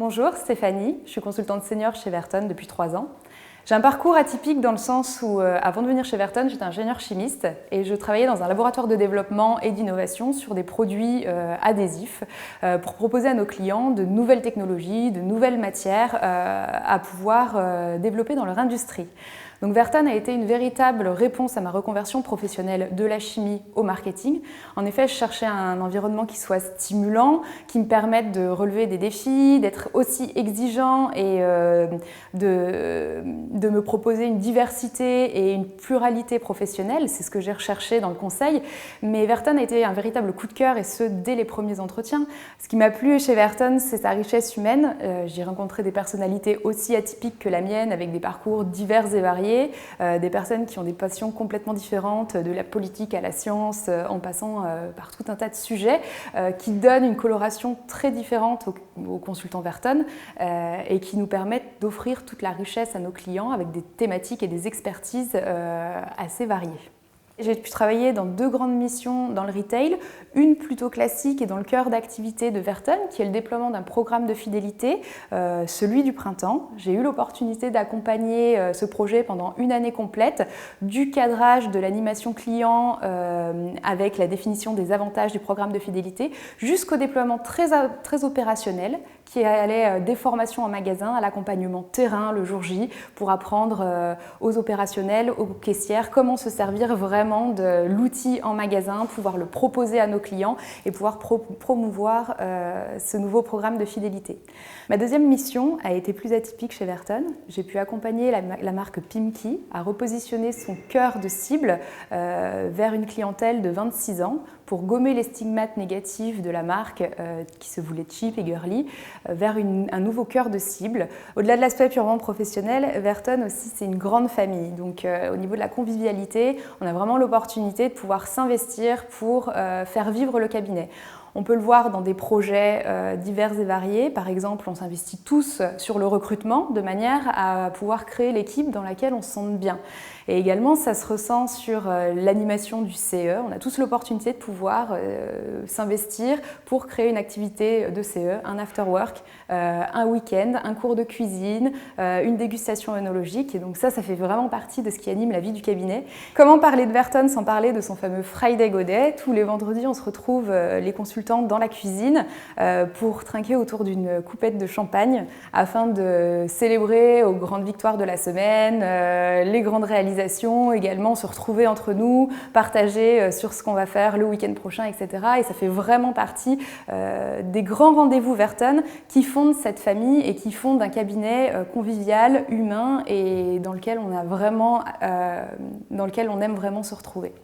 Bonjour, Stéphanie, je suis consultante senior chez Verton depuis 3 ans. J'ai un parcours atypique dans le sens où, avant de venir chez Verton, j'étais ingénieure chimiste et je travaillais dans un laboratoire de développement et d'innovation sur des produits adhésifs pour proposer à nos clients de nouvelles technologies, de nouvelles matières à pouvoir développer dans leur industrie. Donc Verton a été une véritable réponse à ma reconversion professionnelle de la chimie au marketing. En effet, je cherchais un environnement qui soit stimulant, qui me permette de relever des défis, d'être aussi exigeant et de me proposer une diversité et une pluralité professionnelle. C'est ce que j'ai recherché dans le conseil. Mais Verton a été un véritable coup de cœur et ce, dès les premiers entretiens. Ce qui m'a plu chez Verton, c'est sa richesse humaine. J'ai rencontré des personnalités aussi atypiques que la mienne, avec des parcours divers et variés. Des personnes qui ont des passions complètement différentes, de la politique à la science, en passant par tout un tas de sujets, qui donnent une coloration très différente aux consultants Verton et qui nous permettent d'offrir toute la richesse à nos clients avec des thématiques et des expertises assez variées. J'ai pu travailler dans 2 grandes missions dans le retail, une plutôt classique et dans le cœur d'activité de Verton, qui est le déploiement d'un programme de fidélité, celui du printemps. J'ai eu l'opportunité d'accompagner ce projet pendant une année complète, du cadrage de l'animation client avec la définition des avantages du programme de fidélité, jusqu'au déploiement très opérationnel, qui allait des formations en magasin à l'accompagnement terrain le jour J pour apprendre aux opérationnels, aux caissières, comment se servir vraiment de l'outil en magasin, pouvoir le proposer à nos clients et pouvoir promouvoir ce nouveau programme de fidélité. Ma deuxième mission a été plus atypique chez Verton. J'ai pu accompagner la marque Pimki à repositionner son cœur de cible vers une clientèle de 26 ans pour gommer les stigmates négatifs de la marque qui se voulait cheap et girly vers un nouveau cœur de cible. Au-delà de l'aspect purement professionnel, Verton aussi c'est une grande famille. Donc au niveau de la convivialité, on a vraiment l'opportunité de pouvoir s'investir pour faire vivre le cabinet. On peut le voir dans des projets divers et variés. Par exemple, on s'investit tous sur le recrutement de manière à pouvoir créer l'équipe dans laquelle on se sente bien. Et également, ça se ressent sur l'animation du CE. On a tous l'opportunité de pouvoir s'investir pour créer une activité de CE, un after-work, un week-end, un cours de cuisine, une dégustation œnologique. Et donc ça fait vraiment partie de ce qui anime la vie du cabinet. Comment parler de Verton sans parler de son fameux Friday Godet? Tous les vendredis, on se retrouve, les consultants, dans la cuisine pour trinquer autour d'une coupette de champagne afin de célébrer aux grandes victoires de la semaine, les grandes réalisations, également se retrouver entre nous, partager sur ce qu'on va faire le week-end prochain, etc. Et ça fait vraiment partie des grands rendez-vous Verton qui fondent cette famille et qui fondent un cabinet convivial, humain et dans lequel on aime vraiment se retrouver.